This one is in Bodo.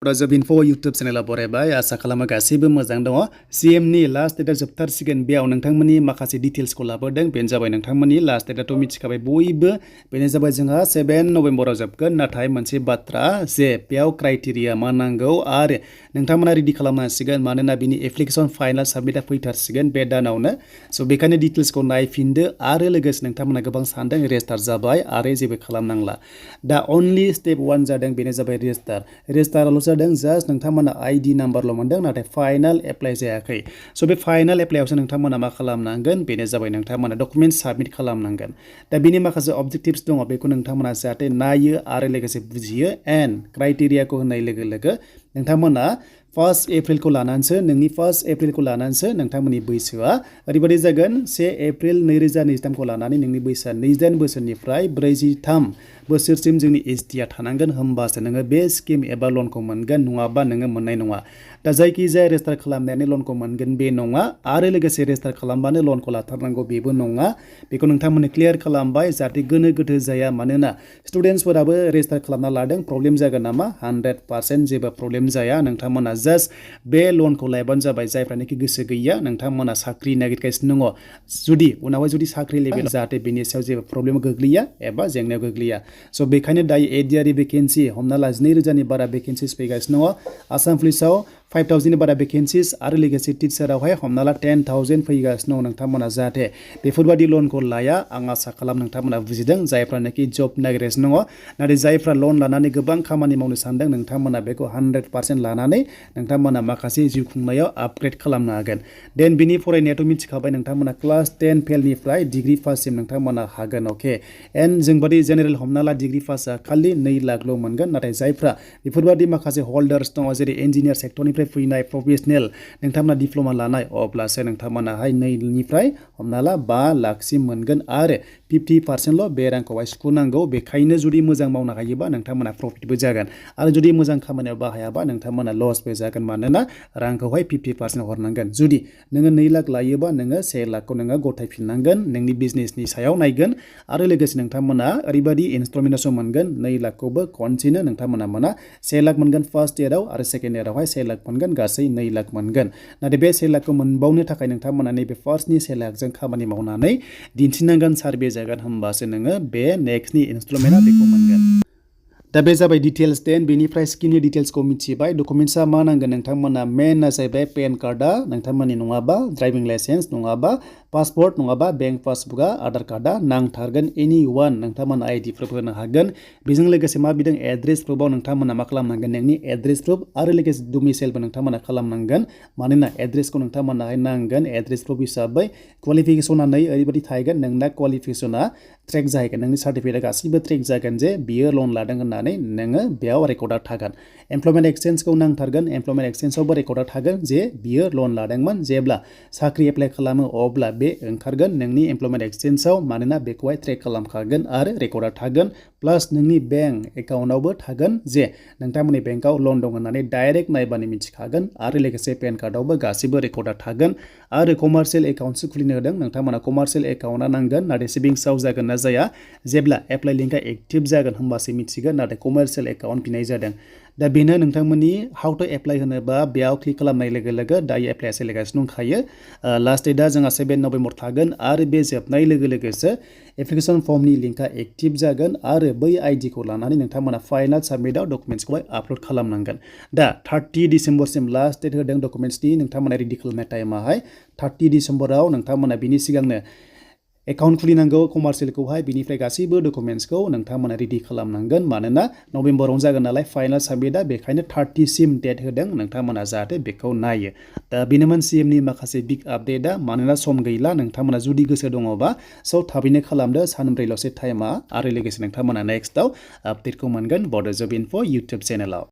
Bodo info YouTube channel बरायबाय आसा खालामो गासैबो मोजां दङ CM नि लास्ट डेटआ जोबथारसिगोन बेयाव नोंथांमोननि माखासे डिटेल्सखौ लाबोदों बेनो जाबाय नोंथांमोननि लास्ट डेटआथ' मिथिखाबाय बयबो बेनो जाबाय जोंहा 7 नभेम्बराव जोबगोन नाथाय मोनसे बाथ्रा जे बेयाव क्राइटेरिया मा नांगौ आरो नोंथांमोना रेडि खालामनांसिगोन मानोना बिनि एप्लिकेसन फाइनाल साबमिटआ फैथारसिगोन बे दानावनो स' बेखायनो डिटेल्सखौ नायफिनदो आरो लोगोसे नोंथांमोना गोबां सानदों रेजिस्टार जाबाय आरो जेबो खालामनांला दा अनलि स्टेप 1 जादों बेनो जाबाय रेजिस्टारल' जादों जास्ट नोंथांमोना आईडी नाम्बारल' मोनदों नाथाय फाइनाल एप्लाइ जायाखै स' बे फाइनाल एप्लाइआवसो नोंथांमोना मा खालामनांगोन बेनो जाबाय नोंथांमोना डकुमेन्ट साबमिट खालामनांगोन दा बिनि माखासे अबजेक्टिभ्स दङ बेखौ नोंथांमोना जाहाथे नायो आरो लोगोसे बुजियो एन्ड क्राइटेरियाखौ होनाय लोगो लोगो नोंथांमोना 1 एप्रिलखौ लानानैसो नोंथांमोननि बैसोआ ओरैबायदि जागोन 1 एप्रिल 2023खौ लानानै नोंनि बैसोआ 29 बोसोरनिफ्राय 43 बोसोरसिम जोंनि एसटिआ थानांगोन होमबासो नोङो बे स्किम एबा लनखौ मोनगोन नङाबा नोङो मोननाय नङा दा जायखिजाया रेजिस्टार खालामनानै लनखौ मोनगोन बे नङा आरो लोगोसे रेजिस्टार खालामबानो लनखौ लाथारनांगौ बेबो नङा बेखौ नोंथांमोननो क्लियार खालामबाय जाहाथे गोनो गोथो जाया मानोना स्टुडेन्टसफोराबो रेजिस्टार खालामना लादों प्रब्लेम जागोन नामा 100% जेबो प्रब्लेम जाया नोंथांमोना जास्ट बे लनखौ लायबानो जाबाय जायफ्रानोखि गोसो गैया नोंथांमोना साख्रि नागिरगासिनो दङ जुदि साख्रि लेभेल जाहाथे बेनि सायाव जेबो प्रब्लेम गोग्लैया एबा जेंनायाव गोग्लैया स' बेखायनो दायो एडिआरइ भेकेन्सि हमना ला 2,000नि बारा भेकेन्सिस फैगासिनो दङ आसाम पुलिसाव 5,000नि बारा भेकेन्सिस आरो लोगोसे टिचारावहाय हमना ला 10,000 फैगासिनो दङ नोंथांमोना जाहाथे बेफोरबायदि लनखौ लाया आं आसा खालाम नोंथांमोना बुजिदों जायफ्रानोखि जब नागिरगासिनो दङ नाथाय जायफ्रा लन लानानै गोबां खामानि मावनो सानदों नोंथांमोना बेखौ 100% लानानै नोंथांमोना माखासे जिउ खुंनायाव आपग्रेड खालामनो हागोन देन बिनि फरायनायाथ' मिथिखाबाय नोंथांमोना क्लास 10 फेलनिफ्राय डिग्री पाससिम नोंथांमोना हागोन अके एन्ड जोंबादि जेनेरेल हमना ला डिग्री पासआ खालि 2 लाखल' मोनगोन नाथाय जायफ्रा बेफोरबायदि माखासे हल्डार्स दङ जेरै इन्जिनियार सेक्टरनिफ्राय फैनाय प्रफेसनेल नोंथांमोना डिप्ल'मा लानाय अब्लासो नोंथांमोनाहाय 2निफ्राय हमना ला 5 लाखसिम मोनगोन आरो 50%ल' बे रांखौहाय सुख'नांगौ बेखायनो जुदि मोजां मावनो हायोबा नोंथांमोना प्रफिटबो जागोन आरो जुदि मोजां खामानियाव बाहायाबा नोंथांमोना लसबो जागोन मानोना रांखौहाय 50% हरनांगोन जुदि नोङो 2 लाख लायोबा नोङो 1 लाखखौ नोङो गथायफिननांगोन नोंनि बिजनेसनि सायाव नायगोन आरो लोगोसे नोंथांमोना ओरैबायदि इनस्टलमेन्टआवसो मोनगोन 2 लाखखौबो खनसेनो नोंथांमोना मोना 1 लाख मोनगोन फार्स्ट इयाराव आरो सेकेन्ड इयारावहाय 1 लाख मोनगोन गासै 2 लाख मोनगोन नाथाय बे 1 लाखखौ मोनबावनो थाखाय नोंथांमोना नैबे फार्स्टनि 1 लाखजों खामानि मावनानै दिन्थिनांगोन सार्भे जागोन होमबासो नोङो बे नेक्स्टनि इनस्टलमेन्टआ बेखौ मोनगोन दा बे जाबाय डिटेल्स देन बेनिफ्राय स्किमनि डिटेल्सखौ मिथिबाय डकुमेन्ट्सआ मा नांगोन नोंथांमोना मेनआ जाहैबाय पेन कार्डआ नोंथांमोननि नङाबा ड्राइभिं लाइसेन्स नङाबा पासपर्ट नङाबा बेंक पासबुकआ आधार कार्डआ नांथारगोन एनि वान नोंथांमोना आईडी प्रुफ होनो हागोन बेजों लोगोसे मा बिदों एड्रेस प्रुफआव नोंथांमोना मा खालामनांगोन नोंनि एड्रेस प्रुफ आरो लोगोसे डोमिसाइलबो नोंथांमोना खालामनांगोन मानोना एड्रेसखौ नोंथांमोनाहाय नांगोन एड्रेस प्रुफ हिसाबै क्वालिफिकेसना ओरैबायदि थाहैगोन नोंना क्वालिफिकेसना ट्रेक जाहैगोन नोंनि सार्टिफिकेटआ गासैबो ट्रेक जागोन जे बियो लन लादों होननानै नोङो बेयाव रेकर्डआ थागोन एमप्लयमेन्ट एक्सचेन्जखौ नांथारगोन एमप्लयमेन्ट एक्सचेन्जआवबो रेकर्डआ थागोन जे बियो लन लादोंमोन जेब्ला साख्रि एप्लाइ खालामो अब्ला बे ओंखारगोन नोंनि एमप्लयमेन्ट एक्सचेन्जआव मानोना बेखौहाय ट्रेक खालामखागोन आरो रेकर्डआ थागोन प्लास नोंनि बेंक एकाउन्टआवबो थागोन जे नोंथांमोननि बेंकआव लन दं होननानै डाइरेक्ट नायबानो मिथिखागोन आरो लोगोसे पेन कार्डआवबो गासैबो रेकर्डआ थागोन आरो कमार्शियेल एकाउन्टसो खुलिनो होदों नोंथांमोना कमार्शियेल एकाउन्टआ नांगोन नाथाय सेभिंसआव जागोन ना जाया जेब्ला एप्लाइ लिंकआ एक्टिभ जागोन होमबासो मिथिगोन नाथाय कमार्शियेल एकाउन्ट बिनाय जादों दा बेनो नोंथांमोननि हाउ टु एप्लाइ होनोबा बेयाव क्लिक खालामनाय लोगो लोगो दायो एप्लाइआ सोलिगासिनो दंखायो लास्ट डेटआ जोंहा 7 नभेम्बर थागोन आरो बे जोबनाय लोगो लोगोसो एप्लिकेसन फर्मनि लिंकआ एक्टिभ जागोन आरो बै आईडीखौ लानानै नोंथांमोना फाइनाल साबमिटआव डकुमेन्ट्सखौहाय आपल'ड खालामनांगन दा 30 डिसेम्बरसिम लास्ट डेट होदों डकुमेन्ट्सनि नोंथांमोना रेडि खालामनाय टाइमाहाय 30 डिसेम्बराव नोंथांमोना बिनि सिगांनो एकाउन्ट खुलिनांगौ कमार्शियेलखौहाय बिनिफ्राय गासैबो डकुमेन्ट्सखौ नोंथांमोना रेडि खालामनांगोन मानोना नभेम्बरावनो जागोन नालाय फाइनाल साबमिटआ बेखायनो 30 सिम डेट होदों नोंथांमोना जाहाथे बेखौ नायो दा बेनोमोन CMनि माखासे बिग आपडेटआ मानोना सम गैला नोंथांमोना जुदि गोसो दङबा स' थाबैनो खालामदो सानब्रैल'सो टाइमा आरो लोगोसे नोंथांमोना नेक्स्टआव आपडेटखौ मोनगोन बड' जब इनफो इउटुब चेनेलाव